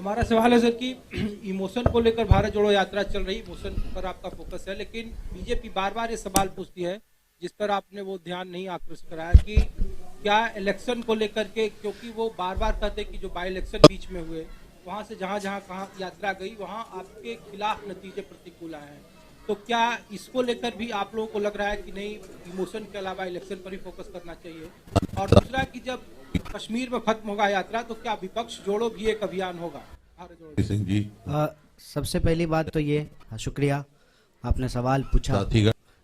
हमारा सवाल है सर कि इमोशन को लेकर भारत जोड़ो यात्रा चल रही, इमोशन पर आपका फोकस है, लेकिन बीजेपी बार बार ये सवाल पूछती है जिस पर आपने वो ध्यान नहीं आकृष्ट कराया कि क्या इलेक्शन को लेकर के, क्योंकि वो बार बार कहते कि जो बाई इलेक्शन बीच में हुए वहां से जहां जहां कहां यात्रा गई वहां आपके खिलाफ नतीजे प्रतिकूल आए हैं, तो क्या इसको लेकर भी आप लोगों को लग रहा है कि नहीं इमोशन के अलावा इलेक्शन पर ही फोकस करना चाहिए? और दूसरा कि जब कश्मीर में खत्म होगा यात्रा तो क्या विपक्ष जोड़ो भी एक अभियान होगा? भारत जोड़ो सिंह जी, सबसे पहली बात तो ये, शुक्रिया आपने सवाल पूछा।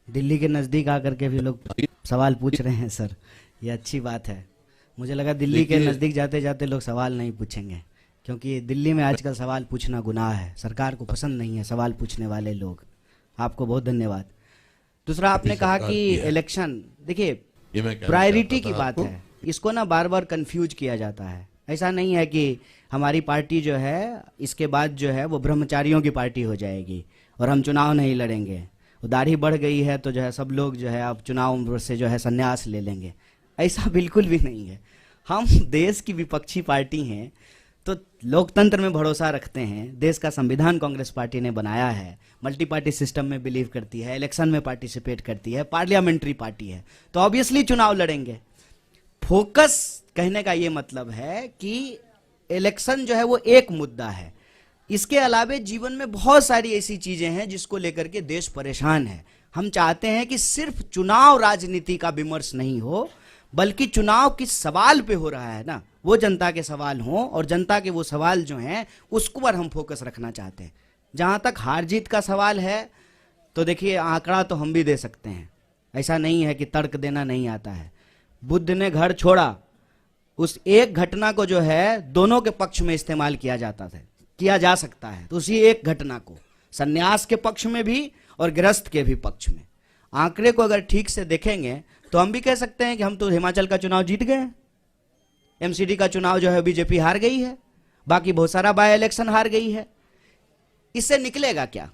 दिल्ली के नज़दीक आकर के भी लोग सवाल पूछ रहे हैं सर, ये अच्छी बात है। मुझे लगा दिल्ली के नज़दीक जाते जाते लोग सवाल नहीं पूछेंगे, क्योंकि दिल्ली में आजकल सवाल पूछना गुनाह है, सरकार को पसंद नहीं है सवाल पूछने वाले लोग। आपको बहुत धन्यवाद। दूसरा आपने कहा कि इलेक्शन, देखिए प्रायोरिटी की बात है, इसको ना बार बार कंफ्यूज किया जाता है। ऐसा नहीं है कि हमारी पार्टी जो है इसके बाद जो है वो ब्रह्मचारियों की पार्टी हो जाएगी और हम चुनाव नहीं लड़ेंगे, दाढ़ी बढ़ गई है तो जो है सब लोग जो है अब चुनाव से जो है संन्यास ले लेंगे। ऐसा बिल्कुल भी नहीं है। हम देश की विपक्षी पार्टी हैं तो लोकतंत्र में भरोसा रखते हैं, देश का संविधान कांग्रेस पार्टी ने बनाया है, मल्टी पार्टी सिस्टम में बिलीव करती है, इलेक्शन में पार्टिसिपेट करती है, पार्लियामेंट्री पार्टी है, तो ऑब्वियसली चुनाव लड़ेंगे। फोकस कहने का ये मतलब है कि इलेक्शन जो है वो एक मुद्दा है, इसके अलावे जीवन में बहुत सारी ऐसी चीजें हैं जिसको लेकर के देश परेशान है। हम चाहते हैं कि सिर्फ चुनाव राजनीति का विमर्श नहीं हो, बल्कि चुनाव किस सवाल पे हो रहा है ना, वो जनता के सवाल हों और जनता के वो सवाल जो हैं उसको पर हम फोकस रखना चाहते हैं। जहां तक हार जीत का सवाल है तो देखिए आंकड़ा तो हम भी दे सकते हैं, ऐसा नहीं है कि तर्क देना नहीं आता है। बुद्ध ने घर छोड़ा, उस एक घटना को जो है दोनों के पक्ष में इस्तेमाल किया जा सकता है, तो उसी एक घटना को सन्यास के पक्ष में भी और गृहस्थ के भी पक्ष में। आंकड़े को अगर ठीक से देखेंगे तो हम भी कह सकते हैं कि हम तो हिमाचल का चुनाव जीत गए, एमसीडी का चुनाव जो है बीजेपी हार गई है, बाकी बहुत सारा बाय इलेक्शन हार गई है। इससे निकलेगा क्या?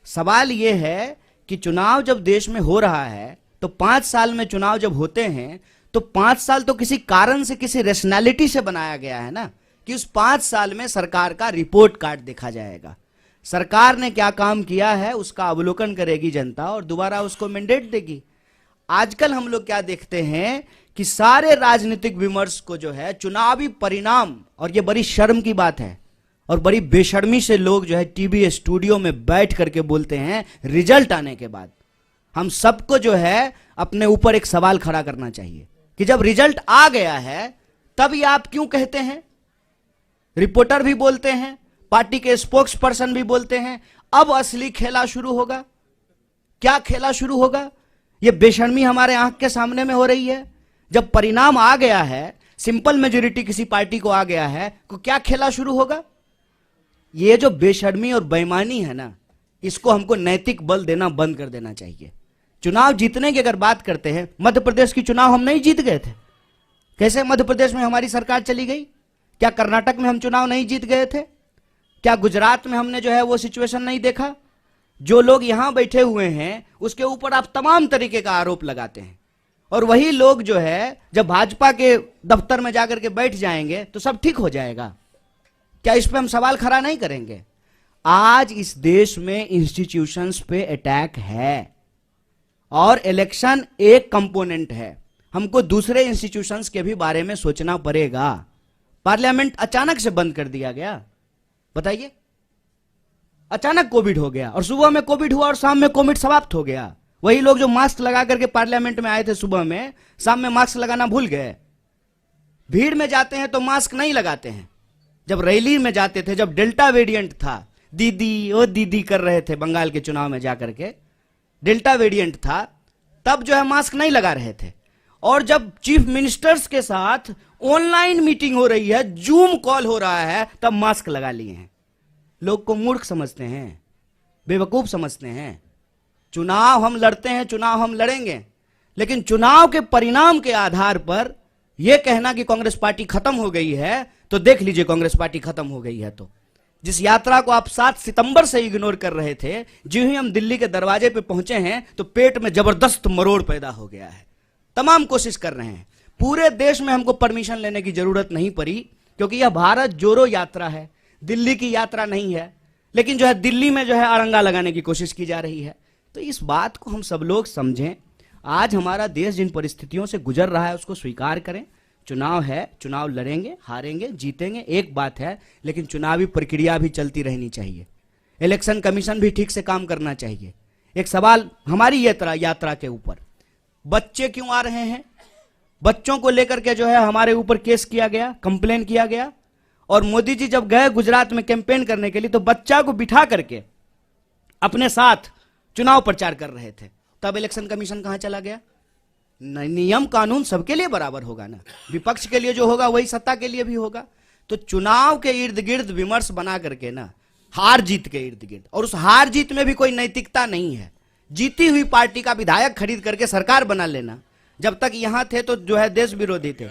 सवाल यह है कि चुनाव जब देश में हो रहा है तो 5 साल में चुनाव जब होते हैं तो 5 साल तो किसी कारण से, किसी रैशनैलिटी से बनाया गया है ना, कि उस 5 साल में सरकार का रिपोर्ट कार्ड देखा जाएगा, सरकार ने क्या काम किया है उसका अवलोकन करेगी जनता और दोबारा उसको मैंडेट देगी। आजकल हम लोग क्या देखते हैं कि सारे राजनीतिक विमर्श को जो है चुनावी परिणाम, और ये बड़ी शर्म की बात है और बड़ी बेशर्मी से लोग जो है टीवी स्टूडियो में बैठ करके बोलते हैं रिजल्ट आने के बाद। हम सबको जो है अपने ऊपर एक सवाल खड़ा करना चाहिए कि जब रिजल्ट आ गया है तब ये आप क्यों कहते हैं? रिपोर्टर भी बोलते हैं, पार्टी के स्पोक्स पर्सन भी बोलते हैं, अब असली खेला शुरू होगा। क्या खेला शुरू होगा? ये बेशर्मी हमारे आंख के सामने में हो रही है। जब परिणाम आ गया है, सिंपल मेजोरिटी किसी पार्टी को आ गया है, तो क्या खेला शुरू होगा? ये जो बेशर्मी और बेईमानी है ना, इसको हमको नैतिक बल देना बंद कर देना चाहिए। चुनाव जीतने की अगर बात करते हैं, मध्य प्रदेश की चुनाव हम नहीं जीत गए थे, कैसे मध्य प्रदेश में हमारी सरकार चली गई? क्या कर्नाटक में हम चुनाव नहीं जीत गए थे? क्या गुजरात में हमने जो है वो सिचुएशन नहीं देखा? जो लोग यहां बैठे हुए हैं उसके ऊपर आप तमाम तरीके का आरोप लगाते हैं, और वही लोग जो है जब भाजपा के दफ्तर में जाकर के बैठ जाएंगे तो सब ठीक हो जाएगा। क्या इस पे हम सवाल खड़ा नहीं करेंगे? आज इस देश में इंस्टीट्यूशंस पे अटैक है और इलेक्शन एक कंपोनेंट है। हमको दूसरे इंस्टीट्यूशंस के भी बारे में सोचना पड़ेगा। पार्लियामेंट अचानक से बंद कर दिया गया, बताइए, अचानक कोविड हो गया और सुबह में कोविड हुआ और शाम में कोविड समाप्त हो गया। वही लोग जो मास्क लगा करके पार्लियामेंट में आए थे सुबह में, शाम में मास्क लगाना भूल गए। भीड़ में जाते हैं तो मास्क नहीं लगाते हैं। जब रैली में जाते थे, जब डेल्टा वेरिएंट था, दीदी ओ दीदी कर रहे थे बंगाल के चुनाव में जाकर के, डेल्टा वेरिएंट था, तब जो है मास्क नहीं लगा रहे थे। और जब चीफ मिनिस्टर्स के साथ ऑनलाइन मीटिंग हो रही है, जूम कॉल हो रहा है, तब मास्क लगा लिए हैं। लोग को मूर्ख समझते हैं, बेवकूफ समझते हैं। चुनाव हम लड़ते हैं, चुनाव हम लड़ेंगे, लेकिन चुनाव के परिणाम के आधार पर यह कहना कि कांग्रेस पार्टी खत्म हो गई है, तो देख लीजिए कांग्रेस पार्टी खत्म हो गई है तो जिस यात्रा को आप 7 सितंबर से इग्नोर कर रहे थे, जो ही हम दिल्ली के दरवाजे पे पहुंचे हैं तो पेट में जबरदस्त मरोड़ पैदा हो गया है। तमाम कोशिश कर रहे हैं, पूरे देश में हमको परमिशन लेने की जरूरत नहीं पड़ी, क्योंकि यह भारत जोड़ो यात्रा है। दिल्ली की यात्रा नहीं है, लेकिन जो है दिल्ली में जो है अड़ंगा लगाने की कोशिश की जा रही है। तो इस बात को हम सब लोग समझें। आज हमारा देश जिन परिस्थितियों से गुजर रहा है उसको स्वीकार करें। चुनाव है, चुनाव लड़ेंगे, हारेंगे, जीतेंगे, एक बात है, लेकिन चुनावी प्रक्रिया भी चलती रहनी चाहिए। इलेक्शन कमीशन भी ठीक से काम करना चाहिए। एक सवाल हमारी यात्रा के ऊपर, बच्चे क्यों आ रहे हैं? बच्चों को लेकर के जो है हमारे ऊपर केस किया गया, कंप्लेन किया गया। और मोदी जी जब गए गुजरात में कैंपेन करने के लिए तो बच्चा को बिठा करके अपने साथ चुनाव प्रचार कर रहे थे। तब इलेक्शन कमीशन कहां चला गया? नियम कानून सबके लिए बराबर होगा ना, विपक्ष के लिए जो होगा वही सत्ता के लिए भी होगा। तो चुनाव के इर्द गिर्द विमर्श बना करके ना, हार जीत के इर्द गिर्द, और उस हार जीत में भी कोई नैतिकता नहीं है। जीती हुई पार्टी का विधायक खरीद करके सरकार बना लेना। जब तक यहां थे तो जो है देश विरोधी थे,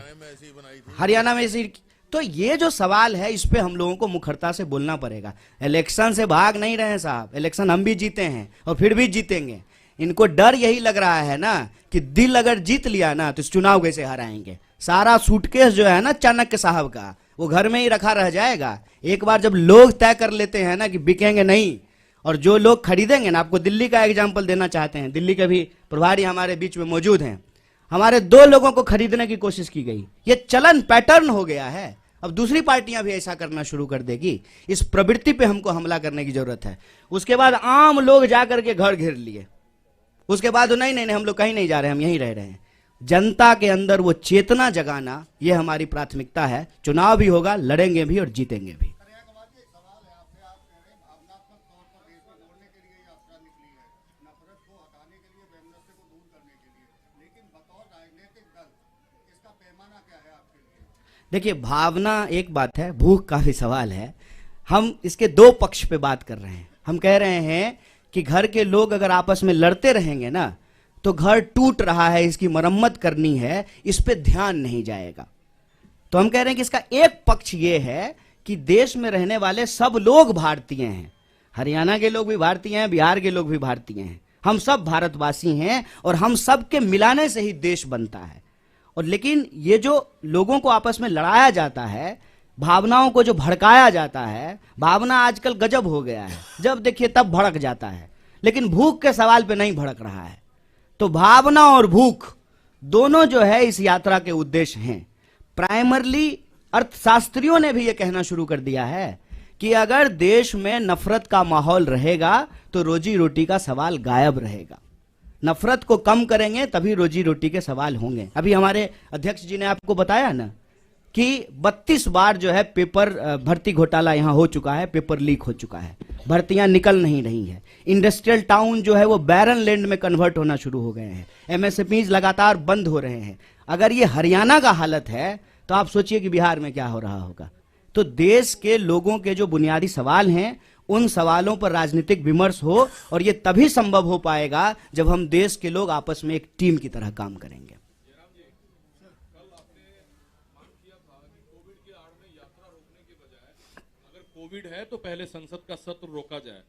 हरियाणा में ऐसी। तो ये जो सवाल है इस पे हम लोगों को मुखरता से बोलना पड़ेगा। इलेक्शन से भाग नहीं रहे साहब, इलेक्शन हम भी जीते हैं और फिर भी जीतेंगे। इनको डर यही लग रहा है ना कि दिल अगर जीत लिया ना तो इस चुनाव कैसे हराएंगे। सारा सूटकेस जो है ना चाणक्य साहब का, वो घर में ही रखा रह जाएगा। एक बार जब लोग तय कर लेते हैं ना कि बिकेंगे नहीं, और जो लोग खरीदेंगे ना, आपको दिल्ली का एग्जाम्पल देना चाहते हैं। दिल्ली के भी प्रभारी हमारे बीच में मौजूद हैं। हमारे 2 लोगों को खरीदने की कोशिश की गई। ये चलन पैटर्न हो गया है। अब दूसरी पार्टियां भी ऐसा करना शुरू कर देगी। इस प्रवृत्ति पे हमको हमला करने की जरूरत है। उसके बाद आम लोग जाकर के घर घेर लिए। उसके बाद नहीं नहीं नहीं, हम लोग कहीं नहीं जा रहे, हम यहीं रह रहे हैं। जनता के अंदर वो चेतना जगाना, ये हमारी प्राथमिकता है। चुनाव भी होगा, लड़ेंगे भी और जीतेंगे भी। देखिए, भावना एक बात है, भूख का भी सवाल है। हम इसके 2 पक्ष पे बात कर रहे हैं। हम कह रहे हैं कि घर के लोग अगर आपस में लड़ते रहेंगे ना तो घर टूट रहा है, इसकी मरम्मत करनी है, इस पे ध्यान नहीं जाएगा। तो हम कह रहे हैं कि इसका एक पक्ष ये है कि देश में रहने वाले सब लोग भारतीय हैं। हरियाणा के लोग भी भारतीय हैं, बिहार के लोग भी भारतीय हैं। हम सब भारतवासी हैं और हम सब के मिलाने से ही देश बनता है। और लेकिन ये जो लोगों को आपस में लड़ाया जाता है, भावनाओं को जो भड़काया जाता है, भावना आजकल गजब हो गया है। जब देखिए तब भड़क जाता है, लेकिन भूख के सवाल पे नहीं भड़क रहा है। तो भावना और भूख दोनों जो है इस यात्रा के उद्देश्य हैं। प्राइमरली अर्थशास्त्रियों ने भी ये कहना शुरू कर दिया है कि अगर देश में नफरत का माहौल रहेगा तो रोजी रोटी का सवाल गायब रहेगा। नफरत को कम करेंगे तभी रोजी रोटी के सवाल होंगे। अभी हमारे अध्यक्ष जी ने आपको बताया ना कि 32 बार जो है पेपर भर्ती घोटाला यहां हो चुका है, पेपर लीक हो चुका है, भर्तियां निकल नहीं रही है। इंडस्ट्रियल टाउन जो है वो बैरन लैंड में कन्वर्ट होना शुरू हो गए हैं। एमएसएमईज लगातार बंद हो रहे हैं। अगर ये हरियाणा का हालत है तो आप सोचिए कि बिहार में क्या हो रहा होगा। तो देश के लोगों के जो बुनियादी सवाल हैं उन सवालों पर राजनीतिक विमर्श हो, और ये तभी संभव हो पाएगा जब हम देश के लोग आपस में एक टीम की तरह काम करेंगे। कोविड है तो पहले संसद का सत्र रोका जाए।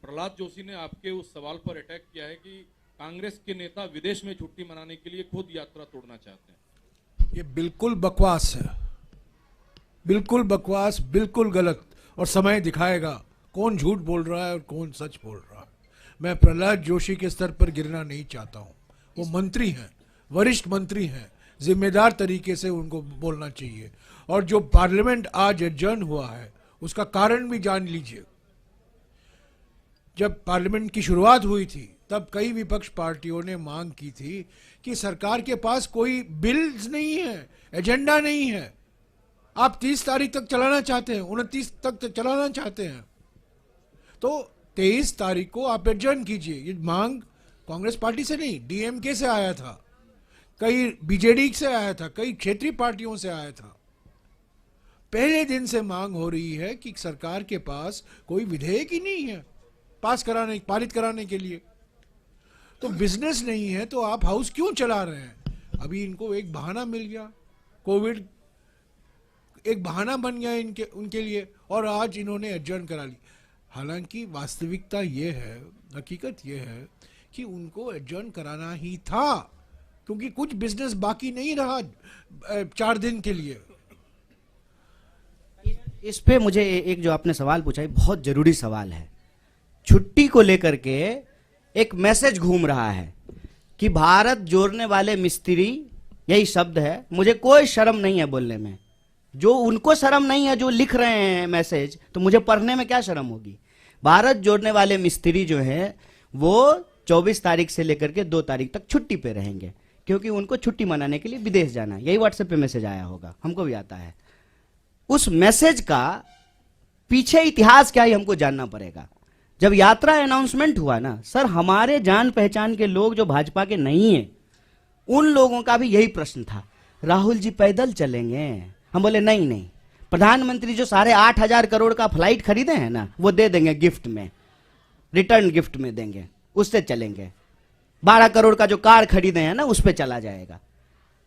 प्रहलाद जोशी ने आपके उस सवाल पर अटैक किया है कि कांग्रेस के नेता विदेश में छुट्टी मनाने के लिए खुद यात्रा तोड़ना चाहते हैं। ये बिल्कुल बकवास है, बिल्कुल बकवास, बिल्कुल गलत। और समय दिखाएगा कौन झूठ बोल रहा है और कौन सच बोल रहा है। मैं प्रहलाद जोशी के स्तर पर गिरना नहीं चाहता हूं। वो मंत्री हैं, वरिष्ठ मंत्री हैं, जिम्मेदार तरीके से उनको बोलना चाहिए। और जो पार्लियामेंट आज एडजर्न हुआ है उसका कारण भी जान लीजिए। जब पार्लियामेंट की शुरुआत हुई थी तब कई विपक्ष पार्टियों ने मांग की थी कि सरकार के पास कोई बिल्स नहीं है, एजेंडा नहीं है। आप 30 तारीख तक चलाना चाहते हैं, 29 तक चलाना चाहते हैं, तो 23 तारीख को आप एडजर्न कीजिए। ये मांग कांग्रेस पार्टी से नहीं, डीएमके से आया था, कई बीजेडी से आया था, कई क्षेत्रीय पार्टियों से आया था। पहले दिन से मांग हो रही है कि सरकार के पास कोई विधेयक ही नहीं है पारित कराने के लिए। तो बिजनेस नहीं है तो आप हाउस क्यों चला रहे हैं? अभी इनको एक बहाना मिल गया, कोविड एक बहाना बन गया उनके लिए, और आज इन्होंने एडजर्न करा ली। हालांकि वास्तविकता ये है, हकीकत ये है कि उनको एडजर्न कराना ही था, क्योंकि कुछ बिजनेस बाकी नहीं रहा 4 दिन के लिए। इस पे मुझे एक जो आपने सवाल पूछा है बहुत जरूरी सवाल है। छुट्टी को लेकर के एक मैसेज घूम रहा है कि भारत जोड़ने वाले मिस्त्री, यही शब्द है, मुझे कोई शर्म नहीं है बोलने में। जो उनको शर्म नहीं है जो लिख रहे हैं मैसेज, तो मुझे पढ़ने में क्या शर्म होगी। भारत जोड़ने वाले मिस्त्री जो है वो 24 तारीख से लेकर के 2 तारीख तक छुट्टी पे रहेंगे, क्योंकि उनको छुट्टी मनाने के लिए विदेश जाना है। यही व्हाट्सएप पे मैसेज आया होगा, हमको भी आता है। उस मैसेज का पीछे इतिहास क्या है हमको जानना पड़ेगा। जब यात्रा अनाउंसमेंट हुआ ना सर, हमारे जान पहचान के लोग जो भाजपा के नहीं है, उन लोगों का भी यही प्रश्न था, राहुल जी पैदल चलेंगे? हम बोले नहीं नहीं, प्रधानमंत्री जो 8,500 करोड़ का फ्लाइट खरीदे हैं ना, वो दे देंगे गिफ्ट में, रिटर्न गिफ्ट में देंगे, उससे चलेंगे। 12 करोड़ का जो कार खरीदे हैं ना, उस पर चला जाएगा।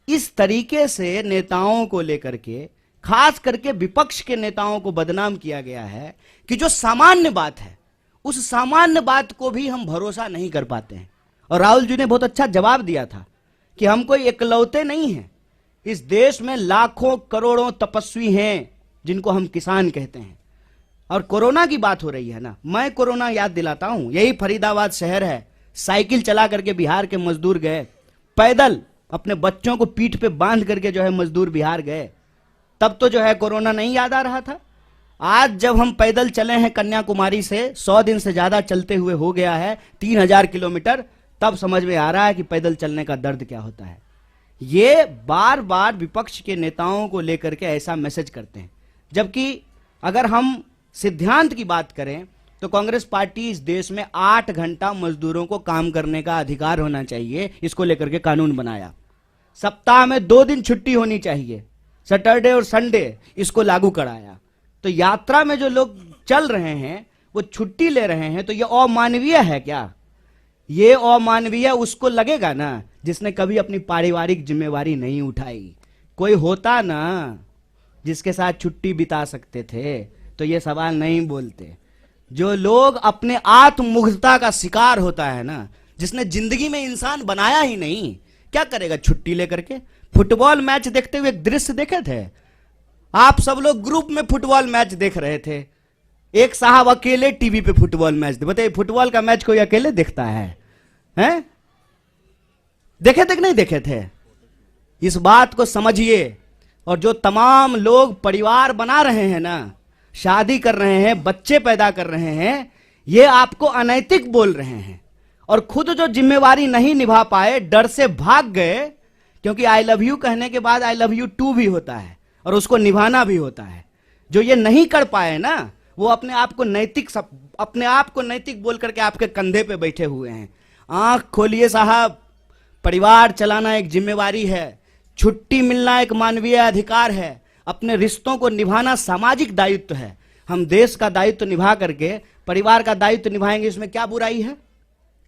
इस तरीके से नेताओं को लेकर के, खास करके विपक्ष के नेताओं को बदनाम किया गया है कि जो सामान्य बात है, उस सामान्य बात को भी हम भरोसा नहीं कर पाते हैं। और राहुल जी ने बहुत अच्छा जवाब दिया था कि हम कोई इकलौते नहीं हैं, इस देश में लाखों करोड़ों तपस्वी हैं जिनको हम किसान कहते हैं। और कोरोना की बात हो रही है ना, मैं कोरोना याद दिलाता हूं, यही फरीदाबाद शहर है, साइकिल चला करके बिहार के मजदूर गए, पैदल अपने बच्चों को पीठ पे बांध करके जो है मजदूर बिहार गए। तब तो जो है कोरोना नहीं याद आ रहा था। आज जब हम पैदल चले हैं कन्याकुमारी से, 100 दिन से ज्यादा चलते हुए हो गया है 3000 किलोमीटर, तब समझ में आ रहा है कि पैदल चलने का दर्द क्या होता है। ये बार बार विपक्ष के नेताओं को लेकर के ऐसा मैसेज करते हैं, जबकि अगर हम सिद्धांत की बात करें तो कांग्रेस पार्टी इस देश में 8 घंटा मजदूरों को काम करने का अधिकार होना चाहिए, इसको लेकर के कानून बनाया। सप्ताह में 2 दिन छुट्टी होनी चाहिए, सैटरडे और संडे, इसको लागू कराया। तो यात्रा में जो लोग चल रहे हैं वो छुट्टी ले रहे हैं, तो ये अमानवीय है क्या? ये अमानवीय उसको लगेगा ना जिसने कभी अपनी पारिवारिक जिम्मेवारी नहीं उठाई। कोई होता ना जिसके साथ छुट्टी बिता सकते थे तो ये सवाल नहीं बोलते। जो लोग अपने आत्ममुग्धता का शिकार होता है ना, जिसने जिंदगी में इंसान बनाया ही नहीं, क्या करेगा छुट्टी लेकर के? फुटबॉल मैच देखते हुए एक दृश्य देखे थे आप सब लोग, ग्रुप में फुटबॉल मैच देख रहे थे, एक साहब अकेले टीवी पे फुटबॉल मैच, बताइए फुटबॉल का मैच कोई अकेले देखता है? हैं? देखे थे कि नहीं देखे थे? इस बात को समझिए। और जो तमाम लोग परिवार बना रहे हैं ना, शादी कर रहे हैं, बच्चे पैदा कर रहे हैं, ये आपको अनैतिक बोल रहे हैं। और खुद जो जिम्मेवारी नहीं निभा पाए, डर से भाग गए, क्योंकि आई लव यू कहने के बाद आई लव यू टू भी होता है और उसको निभाना भी होता है। जो ये नहीं कर पाए ना, वो अपने आप को नैतिक बोल करके आपके कंधे पे बैठे हुए हैं। आंख खोलिए साहब, परिवार चलाना एक जिम्मेवारी है, छुट्टी मिलना एक मानवीय अधिकार है, अपने रिश्तों को निभाना सामाजिक दायित्व है। हम देश का दायित्व निभा करके परिवार का दायित्व निभाएंगे, इसमें क्या बुराई है?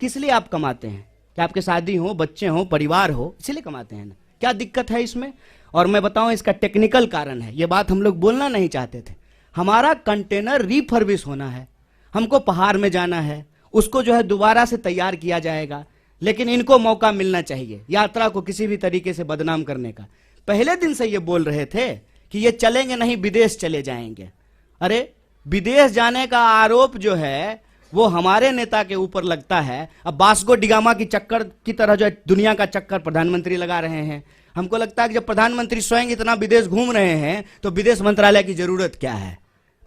किस लिए आप कमाते हैं? कि आपके शादी हो, बच्चे हो, परिवार हो, इसलिए कमाते हैं ना? क्या दिक्कत है इसमें? और मैं बताऊं इसका टेक्निकल कारण है, ये बात हम लोग बोलना नहीं चाहते थे। हमारा कंटेनर रिफर्बिश होना है, हमको पहाड़ में जाना है, उसको जो है दोबारा से तैयार किया जाएगा, लेकिन इनको मौका मिलना चाहिए यात्रा को किसी भी तरीके से बदनाम करने का। पहले दिन से ये बोल रहे थे कि ये चलेंगे नहीं, विदेश चले जाएंगे। अरे विदेश जाने का आरोप जो है वो हमारे नेता के ऊपर लगता है। अब बास्को डिगामा की चक्कर की तरह जो है दुनिया का चक्कर प्रधानमंत्री लगा रहे हैं। हमको लगता है कि जब प्रधानमंत्री स्वयं इतना विदेश घूम रहे हैं तो विदेश मंत्रालय की जरूरत क्या है?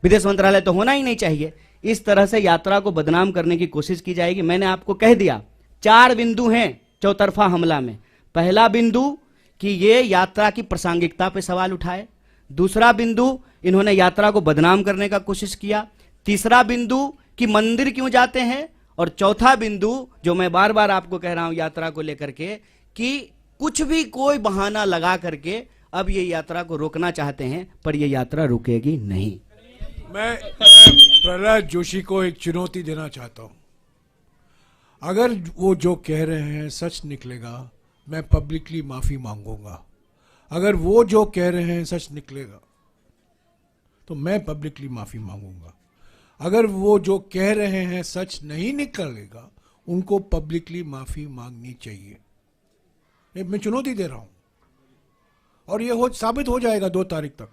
विदेश मंत्रालय तो होना ही नहीं चाहिए। इस तरह से यात्रा को बदनाम करने की कोशिश की जाएगी। मैंने आपको कह दिया 4 बिंदु हैं चौतरफा हमला में। पहला बिंदु कि ये यात्रा की प्रासंगिकता पे सवाल उठाए, दूसरा बिंदु इन्होंने यात्रा को बदनाम करने का कोशिश किया, तीसरा बिंदु कि मंदिर क्यों जाते हैं, और चौथा बिंदु जो मैं बार बार आपको कह रहा हूं यात्रा को लेकर के कि कुछ भी कोई बहाना लगा करके अब ये यात्रा को रोकना चाहते हैं, पर ये यात्रा रुकेगी नहीं। मैं प्रहलाद जोशी को एक चुनौती देना चाहता हूं। अगर वो जो कह रहे हैं सच निकलेगा, मैं पब्लिकली माफी मांगूंगा। अगर वो जो कह रहे हैं सच निकलेगा तो मैं पब्लिकली माफी मांगूंगा। अगर वो जो कह रहे हैं सच नहीं निकलेगा, उनको पब्लिकली माफी मांगनी चाहिए। मैं चुनौती दे रहा हूं और ये साबित हो जाएगा 2 तारीख तक।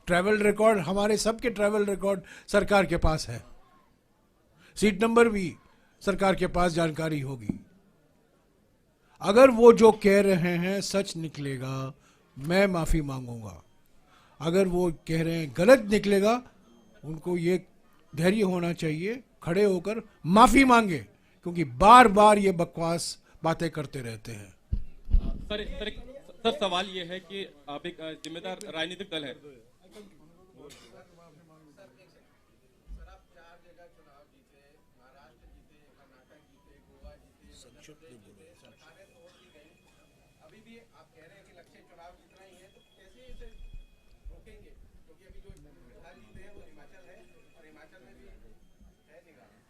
ट्रैवल रिकॉर्ड, हमारे सबके ट्रैवल रिकॉर्ड सरकार के पास है, सीट नंबर भी सरकार के पास जानकारी होगी। अगर वो जो कह रहे हैं सच निकलेगा, मैं माफी मांगूंगा। अगर वो कह रहे हैं गलत निकलेगा, उनको ये धैर्य होना चाहिए, खड़े होकर माफी मांगे, क्योंकि बार बार ये बकवास बातें करते रहते हैं। सर सवाल ये है कि आप एक जिम्मेदार राजनीतिक दल है,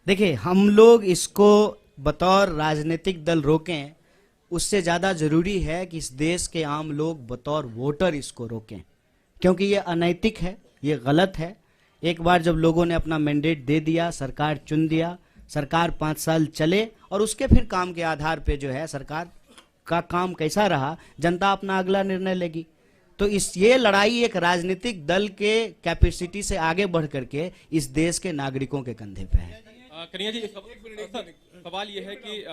देखिए, हम लोग इसको बतौर राजनीतिक दल रोकें, उससे ज़्यादा ज़रूरी है कि इस देश के आम लोग बतौर वोटर इसको रोकें, क्योंकि ये अनैतिक है, ये गलत है। एक बार जब लोगों ने अपना मैंडेट दे दिया, सरकार चुन दिया, सरकार 5 साल चले और उसके फिर काम के आधार पे जो है सरकार का काम कैसा रहा, जनता अपना अगला निर्णय लेगी। तो ये लड़ाई एक राजनीतिक दल के कैपेसिटी से आगे बढ़ करके इस देश के नागरिकों के कंधे पे है। कन्हैया जी, सवाल ये है कि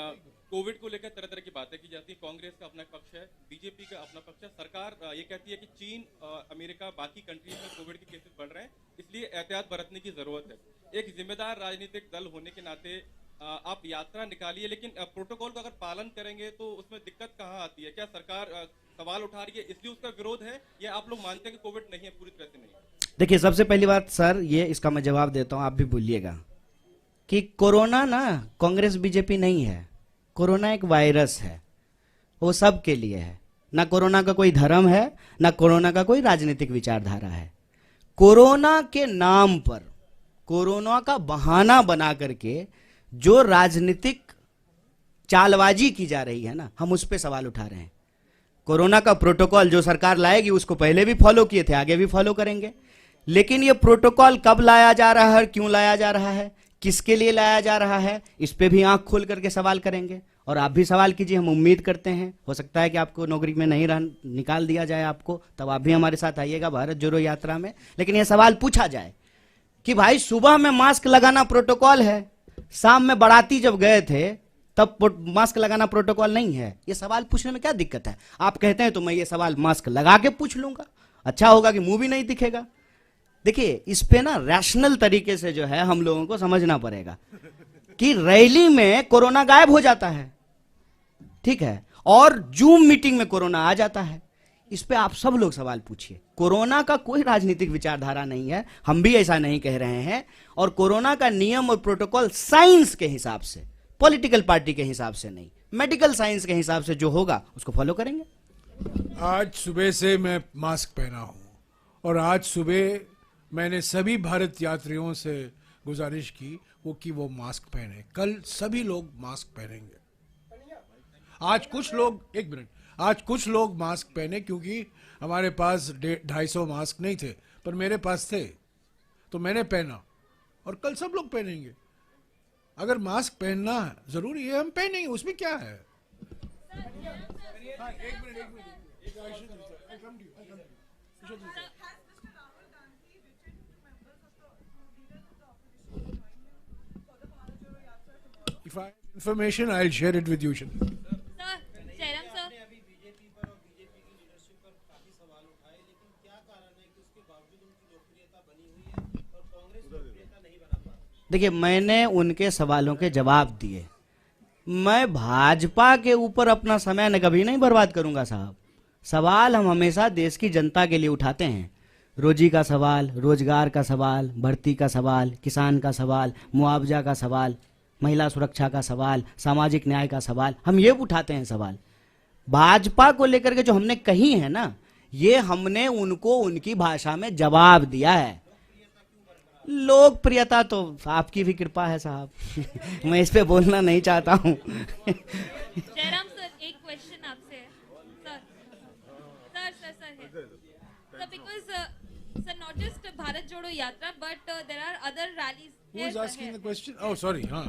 कोविड को लेकर तरह तरह की बातें की जाती है। कांग्रेस का अपना पक्ष है, बीजेपी का अपना पक्ष है। सरकार ये कहती है कि चीन, अमेरिका, बाकी कंट्रीज में कोविड के केसेस बढ़ रहे हैं, इसलिए एहतियात बरतने की जरूरत है। एक जिम्मेदार राजनीतिक दल होने के नाते आप यात्रा निकालिए, लेकिन प्रोटोकॉल का अगर पालन करेंगे तो उसमें दिक्कत कहाँ आती है? क्या सरकार सवाल उठा रही है इसलिए उसका विरोध है, या आप लोग मानते हैं कि कोविड नहीं है, पूरी तरह से नहीं? देखिए, सबसे पहली बात सर, ये इसका मैं जवाब देता हूं, आप भी बोलिएगा कि कोरोना ना कांग्रेस बीजेपी नहीं है। कोरोना एक वायरस है, वो सब के लिए है। ना कोरोना का कोई धर्म है, ना कोरोना का कोई राजनीतिक विचारधारा है। कोरोना के नाम पर, कोरोना का बहाना बना करके जो राजनीतिक चालबाजी की जा रही है ना, हम उस पर सवाल उठा रहे हैं। कोरोना का प्रोटोकॉल जो सरकार लाएगी उसको पहले भी फॉलो किए थे, आगे भी फॉलो करेंगे, लेकिन ये प्रोटोकॉल कब लाया जा रहा है, क्यों लाया जा रहा है, किसके लिए लाया जा रहा है, इस पे भी आंख खोल करके सवाल करेंगे। और आप भी सवाल कीजिए, हम उम्मीद करते हैं, हो सकता है कि आपको नौकरी में नहीं निकाल दिया जाए आपको, तब आप भी हमारे साथ आइएगा भारत जोड़ो यात्रा में। लेकिन यह सवाल पूछा जाए कि भाई सुबह में मास्क लगाना प्रोटोकॉल है, शाम में बाराती जब गए थे तब मास्क लगाना प्रोटोकॉल नहीं है। ये सवाल पूछने में क्या दिक्कत है? आप कहते हैं तो मैं ये सवाल मास्क लगा के पूछ लूंगा, अच्छा होगा कि मुंह भी नहीं दिखेगा। देखिए, इस पे ना रैशनल तरीके से जो है हम लोगों को समझना पड़ेगा कि रैली में कोरोना गायब हो जाता है, ठीक है, और जूम मीटिंग में कोरोना आ जाता है। इस पे आप सब लोग सवाल पूछिए। कोरोना का कोई राजनीतिक विचारधारा नहीं है, हम भी ऐसा नहीं कह रहे हैं। और कोरोना का नियम और प्रोटोकॉल साइंस के हिसाब से, पॉलिटिकल पार्टी के हिसाब से नहीं, मेडिकल साइंस के हिसाब से जो होगा उसको फॉलो करेंगे। आज सुबह से मैं मास्क पहना हूं और आज सुबह मैंने सभी भारत यात्रियों से गुजारिश की वो मास्क पहने। कल सभी लोग मास्क पहनेंगे। आज कुछ लोग, एक मिनट, आज कुछ लोग मास्क पहने क्योंकि हमारे पास 250 मास्क नहीं थे, पर मेरे पास थे तो मैंने पहना, और कल सब लोग पहनेंगे। अगर मास्क पहनना जरूरी है, हम पहनेंगे, उसमें क्या है? If I have information, I'll share it with you. देखिए, मैंने उनके सवालों के जवाब दिए। मैं भाजपा के ऊपर अपना समय न कभी नहीं बर्बाद करूंगा साहब। सवाल हम हमेशा देश की जनता के लिए उठाते हैं। रोजी का सवाल, रोजगार का सवाल, भर्ती का सवाल, किसान का सवाल, मुआवजा का सवाल, महिला सुरक्षा का सवाल, सामाजिक न्याय का सवाल, हम ये उठाते हैं सवाल। भाजपा को लेकर के जो हमने कही है ना, ये हमने उनको उनकी भाषा में जवाब दिया है। लोकप्रियता तो आपकी भी कृपा है साहब। मैं इस पे बोलना नहीं चाहता हूँ। जयराम सर, एक क्वेश्चन आपसे है sir because sir not just Bharat Jodo Yatra but there are other rallies. Who is asking the question? Oh, sorry. The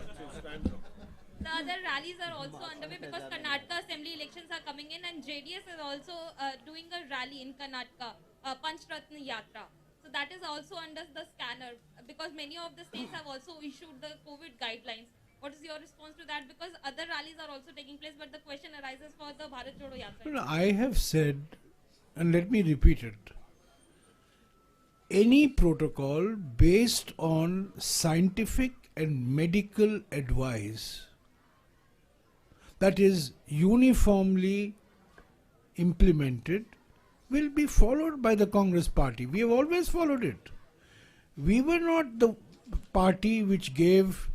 other rallies are also underway because Karnataka assembly elections are coming in and JDS is also doing a rally in Karnataka, Panch Ratna Yatra. So So that is also under the scanner because many of the states have also issued the COVID guidelines. What is your response to that? Because other rallies are also taking place, but the question arises for the Bharat Jodo Yatra. No, I have said, and let me repeat it. Any protocol based on scientific and medical advice that is uniformly implemented will be followed by the Congress party. We have always followed it. We were not the party which gave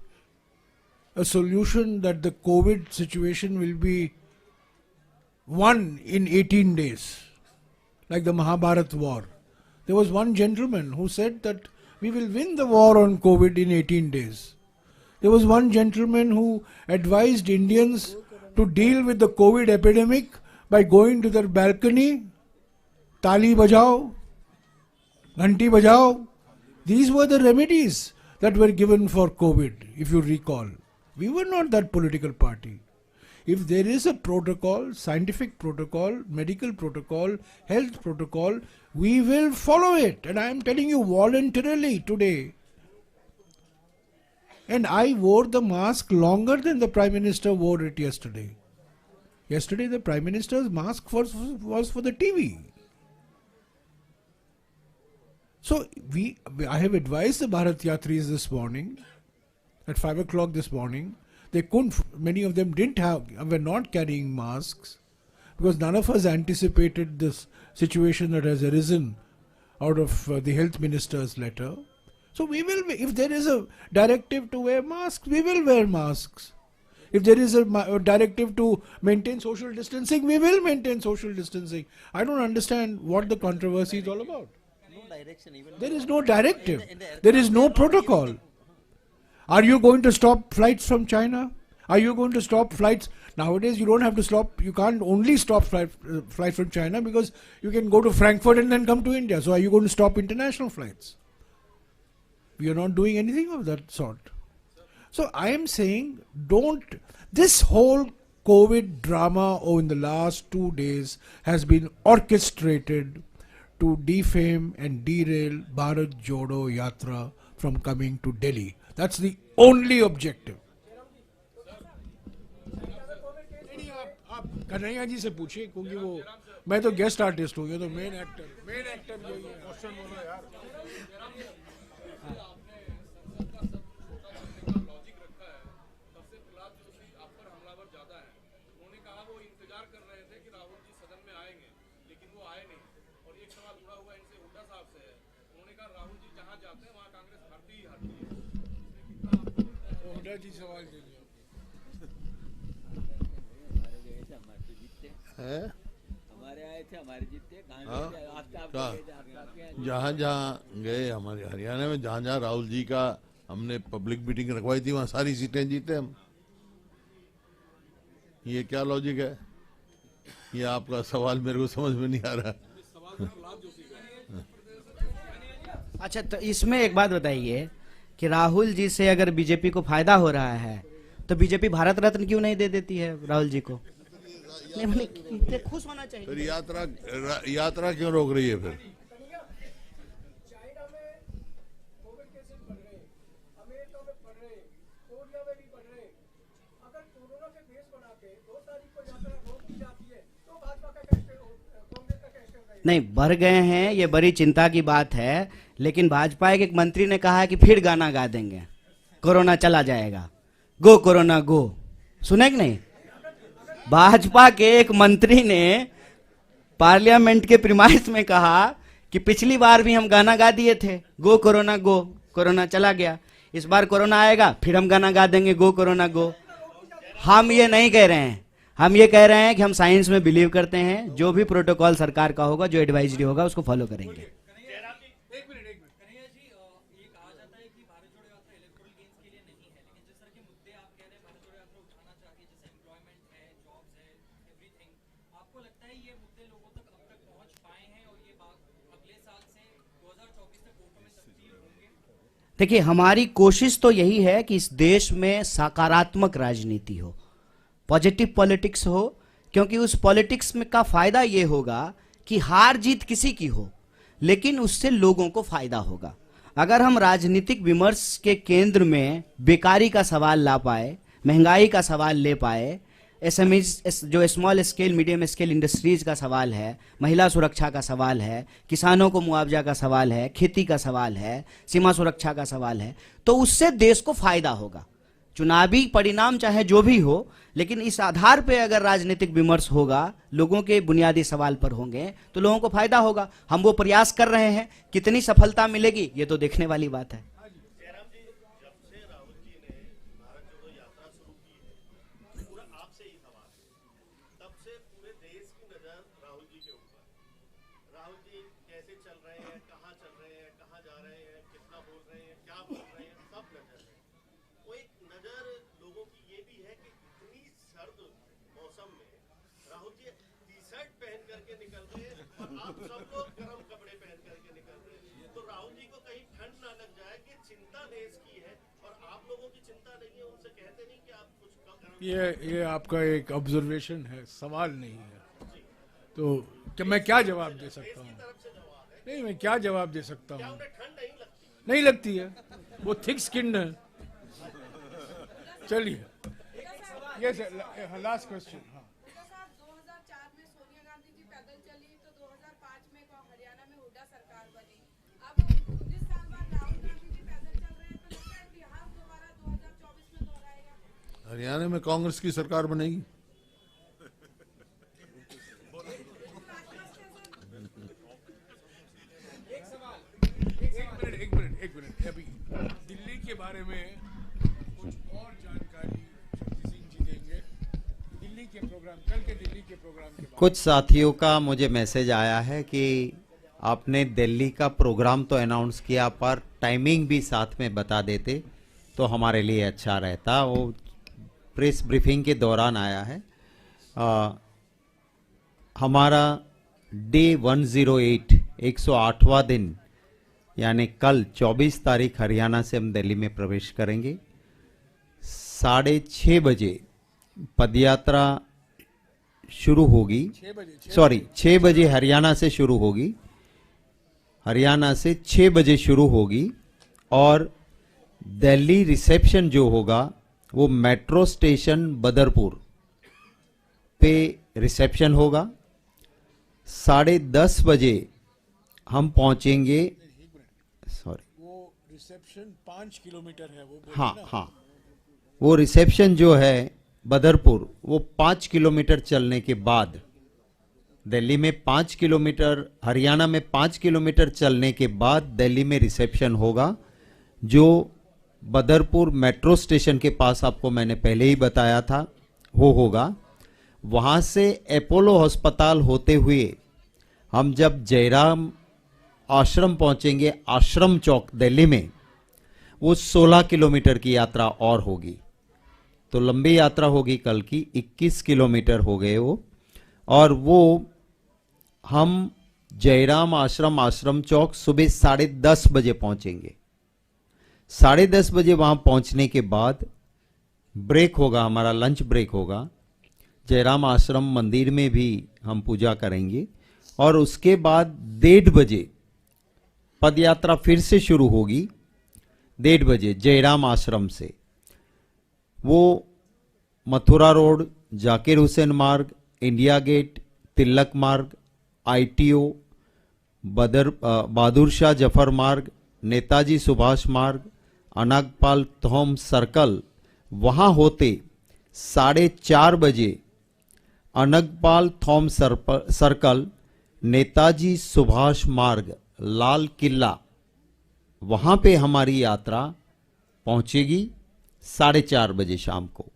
a solution that the COVID situation will be won in 18 days, like the Mahabharat war. There was one gentleman who said that we will win the war on COVID in 18 days. There was one gentleman who advised Indians to deal with the COVID epidemic by going to their balcony, tali bajao, ghanti bajao. These were the remedies that were given for COVID, if you recall. We were not that political party. If there is a protocol, scientific protocol, medical protocol, health protocol, we will follow it. And I am telling you voluntarily today. And I wore the mask longer than the Prime Minister wore it yesterday. Yesterday the Prime Minister's mask was for the TV. So I have advised the Bharat Yatris this morning, at 5 o'clock this morning. They couldn't, many of them were not carrying masks because none of us anticipated this situation that has arisen out of the health minister's letter. So we will, if there is a directive to wear masks, we will wear masks. If there is a directive to maintain social distancing, we will maintain social distancing. I don't understand what the controversy is all about. There is no directive. There is no protocol. Are you going to stop flights from China? Are you going to stop flights? Nowadays you don't have to stop, you can't only stop flights from China because you can go to Frankfurt and then come to India. So are you going to stop international flights? We are not doing anything of that sort. So I am saying this whole COVID drama in the last 2 days has been orchestrated to defame and derail Bharat Jodo Yatra from coming to Delhi. That's the only objective. आप कन्हैया जी से पूछिए क्योंकि वो मैं तो guest artist हूँ, ये तो मेन एक्टर यही है। क्वेश्चन बोलो यार। जी सवाल कीजिए। हमारे आए थे, हमारे जीते, जहाँ जहाँ गए हमारे हरियाणा में, जहाँ जहाँ राहुल जी का हमने पब्लिक मीटिंग रखवाई थी वहाँ सारी सीटें जीते हम। ये क्या लॉजिक है? ये आपका सवाल मेरे को समझ में नहीं आ रहा। अच्छा, तो इसमें एक बात बताइए कि राहुल जी से अगर बीजेपी को फायदा हो रहा है तो बीजेपी भारत रत्न क्यों नहीं दे देती है राहुल जी को? नहीं, खुश होना चाहिए। फिर यात्रा क्यों रोक रही है फिर? नहीं, बढ़ गए हैं, ये बड़ी चिंता की बात है, लेकिन भाजपा के एक मंत्री ने कहा है कि फिर गाना गा देंगे, कोरोना चला जाएगा, गो कोरोना गो। सुने कि नहीं? भाजपा के एक मंत्री ने पार्लियामेंट के प्रीमाइस में कहा कि पिछली बार भी हम गाना गा दिए थे, गो कोरोना गो, कोरोना चला गया, इस बार कोरोना आएगा फिर हम गाना गा देंगे, गो कोरोना गो। हम ये नहीं कह रहे हैं, हम ये कह रहे हैं कि हम साइंस में बिलीव करते हैं, जो भी प्रोटोकॉल सरकार का होगा, जो एडवाइजरी होगा उसको फॉलो करेंगे। देखिए, हमारी कोशिश तो यही है कि इस देश में सकारात्मक राजनीति हो, पॉजिटिव पॉलिटिक्स हो, क्योंकि उस पॉलिटिक्स में का फायदा ये होगा कि हार जीत किसी की हो, लेकिन उससे लोगों को फायदा होगा। अगर हम राजनीतिक विमर्श के केंद्र में बेकारी का सवाल ला पाए, महंगाई का सवाल ले पाए, एसएमईज जो small scale medium scale industries का सवाल है, महिला सुरक्षा का सवाल है, किसानों को मुआवजा का सवाल है, खेती का सवाल है, सीमा सुरक्षा का सवाल है, तो उससे देश को फायदा होगा। चुनावी परिणाम चाहे जो भी हो, लेकिन इस आधार पे अगर राजनीतिक विमर्श होगा, लोगों के बुनियादी सवाल पर होंगे, तो लोगों को फायदा होगा। हम वो प्रयास कर रहे हैं, कितनी सफलता मिलेगी ये तो देखने वाली बात है। ये आपका एक ऑब्जर्वेशन है, सवाल नहीं है। तो क्या मैं क्या जवाब दे सकता हूँ? नहीं, मैं क्या जवाब दे सकता हूँ? नहीं लगती है, वो थिक स्किन है। चलिए, ये लास्ट क्वेश्चन। हाँ, 2004 में सोनिया गांधी जी पैदल चली, तो 2005 में हरियाणा में हुड्डा सरकार बनी। अब 19 साल बाद राहुल गांधी जी पैदल चल रहे हैं, तो क्या इतिहास दोबारा 2024 में दोहराएगा? हरियाणा में कांग्रेस की सरकार बनेगी। एक मिनट अभी दिल्ली के बारे में कुछ और जानकारी शक्ति सिंह जी देंगे। दिल्ली के प्रोग्राम, कल के दिल्ली के प्रोग्राम के बारे कुछ साथियों का मुझे मैसेज आया है कि आपने दिल्ली का प्रोग्राम तो अनाउंस किया, पर टाइमिंग भी साथ में बता देते तो हमारे लिए अच्छा रहता। वो प्रेस ब्रीफिंग के दौरान आया है। हमारा डे 108 108वां दिन, यानी कल 24 तारीख हरियाणा से हम दिल्ली में प्रवेश करेंगे। 6:30 बजे पदयात्रा शुरू होगी। 6 बजे हरियाणा से शुरू होगी। हरियाणा से 6 बजे शुरू होगी और दिल्ली रिसेप्शन जो होगा वो मेट्रो स्टेशन बदरपुर पे रिसेप्शन होगा। 10:30 बजे हम पहुंचेंगे। वो रिसेप्शन 5 किलोमीटर है, वो हाँ, वो रिसेप्शन जो है बदरपुर, वो 5 किलोमीटर चलने के बाद, दिल्ली में 5 किलोमीटर, हरियाणा में 5 किलोमीटर चलने के बाद दिल्ली में रिसेप्शन होगा, जो बदरपुर मेट्रो स्टेशन के पास, आपको मैंने पहले ही बताया था, वो होगा। वहाँ से अपोलो अस्पताल होते हुए हम जब जयराम आश्रम पहुंचेंगे, आश्रम चौक दिल्ली में, वो 16 किलोमीटर की यात्रा और होगी। तो लंबी यात्रा होगी कल की, 21 किलोमीटर हो गए वो। और वो हम जयराम आश्रम चौक सुबह 10:30 बजे पहुंचेंगे। 10:30 बजे वहां पहुंचने के बाद ब्रेक होगा, हमारा लंच ब्रेक होगा। जयराम आश्रम मंदिर में भी हम पूजा करेंगे और उसके बाद 1:30 बजे पद यात्रा फिर से शुरू होगी। 1:30 बजे जयराम आश्रम से वो मथुरा रोड, जाकिर हुसैन मार्ग, इंडिया गेट, तिलक मार्ग, ITO, बहादुर शाह जफर मार्ग, नेताजी सुभाष मार्ग, अनागपाल थॉम सर्कल, वहां होते 4:30 बजे अनगपाल थॉम सर्कल, नेताजी सुभाष मार्ग, लाल किला, वहां पे हमारी यात्रा पहुंचेगी 4:30 बजे शाम को।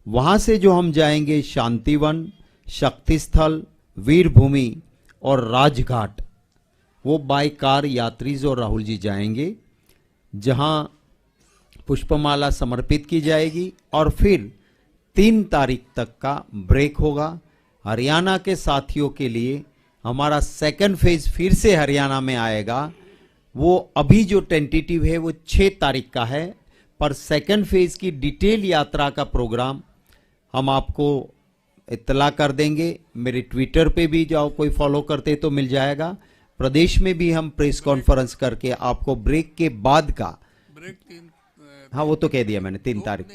वहां से जो हम जाएंगे शांतिवन, शक्ति स्थल, वीर भूमि और राजघाट, वो बाय कार यात्रीज और राहुल जी जाएंगे, जहां पुष्पमाला समर्पित की जाएगी और फिर 3 तारीख तक का ब्रेक होगा। हरियाणा के साथियों के लिए हमारा सेकंड फेज फिर से हरियाणा में आएगा। वो अभी जो टेंटेटिव है वो 6 तारीख का है, पर सेकंड फेज की डिटेल यात्रा का प्रोग्राम हम आपको इत्तला कर देंगे। मेरे ट्विटर पे भी जाओ, कोई फॉलो करते तो मिल जाएगा। प्रदेश में भी हम प्रेस कॉन्फ्रेंस करके आपको ब्रेक के बाद का, ब्रेक 3 हाँ वो तो कह दिया मैंने 3 तारीख,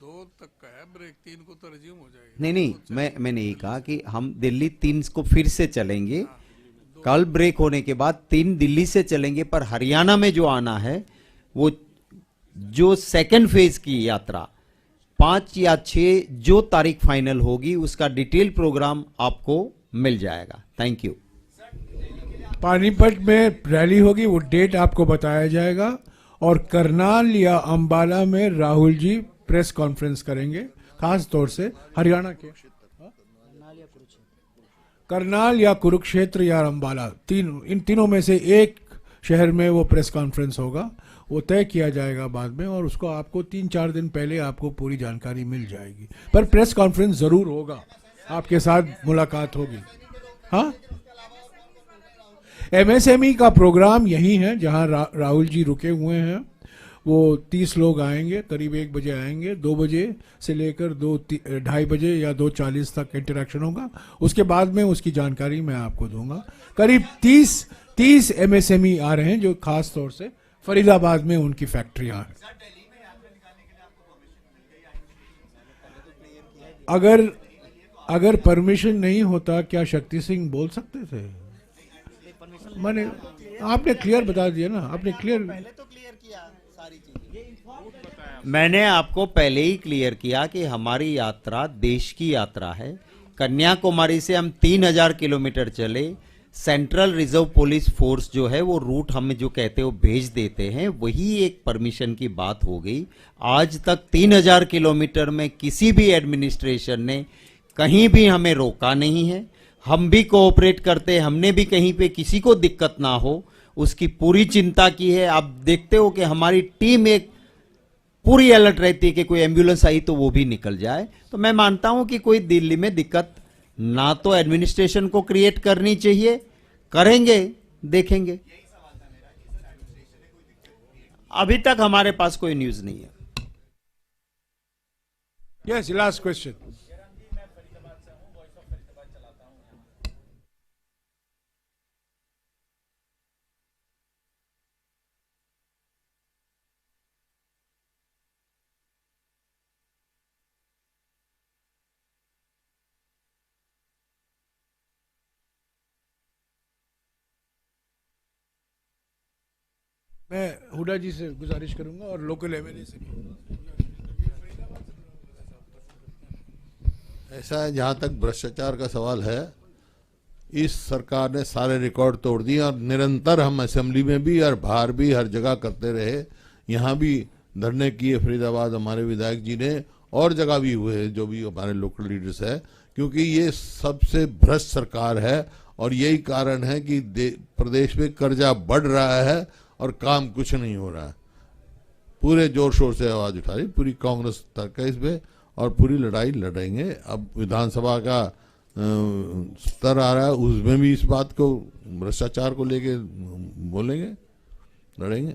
2 तक का है, ब्रेक 3 को तो रिज्यूम हो जाएगी। नहीं मैंने यही कहा कि हम दिल्ली 3 को फिर से चलेंगे, कल ब्रेक होने के बाद 3 दिल्ली से चलेंगे, पर हरियाणा में जो आना है वो जो सेकंड फेज की यात्रा 5 या 6 जो तारीख फाइनल होगी उसका डिटेल प्रोग्राम आपको मिल जाएगा। Thank you. पानीपत में रैली होगी, वो डेट आपको बताया जाएगा, और करनाल या अंबाला में राहुल जी प्रेस कॉन्फ्रेंस करेंगे, खास तौर से हरियाणा के करनाल या कुरुक्षेत्र या अंबाला, इन तीनों में से एक शहर में वो प्रेस कॉन्फ्रेंस होगा, वो तय किया जाएगा बाद में, और उसको आपको 3-4 दिन पहले आपको पूरी जानकारी मिल जाएगी। पर प्रेस कॉन्फ्रेंस जरूर होगा, आपके साथ मुलाकात होगी। हाँ, एमएसएमई का प्रोग्राम यही है जहां राहुल जी रुके हुए हैं। वो 30 लोग आएंगे, करीब 1 बजे आएंगे, 2 बजे से लेकर 2-2:30 बजे या 2:40 तक इंटरेक्शन होगा। उसके बाद में उसकी जानकारी मैं आपको दूंगा। करीब 30 एमएसएमई आ रहे हैं जो खास तौर से फरीदाबाद में उनकी फैक्ट्रियां हैं। अगर परमिशन नहीं होता, क्या शक्ति सिंह बोल सकते थे? मैंने आपने क्लियर बता दिया ना, आपने क्लियर मैंने आपको पहले ही क्लियर किया कि हमारी यात्रा देश की यात्रा है। कन्याकुमारी से हम 3000 किलोमीटर चले, सेंट्रल रिजर्व पुलिस फोर्स जो है वो रूट हमें जो कहते हैं वो भेज देते हैं, वही एक परमिशन की बात हो गई। आज तक 3000 किलोमीटर में किसी भी एडमिनिस्ट्रेशन ने कहीं भी हमें रोका नहीं है। हम भी कोऑपरेट करते हैं, हमने भी कहीं पे किसी को दिक्कत ना हो उसकी पूरी चिंता की है। आप देखते हो कि हमारी टीम एक पूरी अलर्ट रहती है कि कोई एम्बुलेंस आई तो वो भी निकल जाए। तो मैं मानता हूं कि कोई दिल्ली में दिक्कत ना तो एडमिनिस्ट्रेशन को क्रिएट करनी चाहिए, करेंगे देखेंगे। अभी तक हमारे पास कोई न्यूज नहीं है। Yes, last question. मैं हुडा जी से गुजारिश करूंगा और लोकल एमएलए से भी। ऐसा है, जहाँ तक भ्रष्टाचार का सवाल है, इस सरकार ने सारे रिकॉर्ड तोड़ दिए और निरंतर हम असेंबली में भी और बाहर भी हर जगह करते रहे। यहाँ भी धरने किए फरीदाबाद हमारे विधायक जी ने, और जगह भी हुए जो भी हमारे लोकल लीडर्स है, क्योंकि ये सबसे भ्रष्ट सरकार है और यही कारण है कि प्रदेश में कर्जा बढ़ रहा है और काम कुछ नहीं हो रहा है। पूरे जोर शोर से आवाज उठा रही पूरी कांग्रेस तक है इस पे, और पूरी लड़ाई लड़ेंगे। अब विधानसभा का स्तर आ रहा है, उसमें भी इस बात को भ्रष्टाचार को लेके बोलेंगे, लड़ेंगे।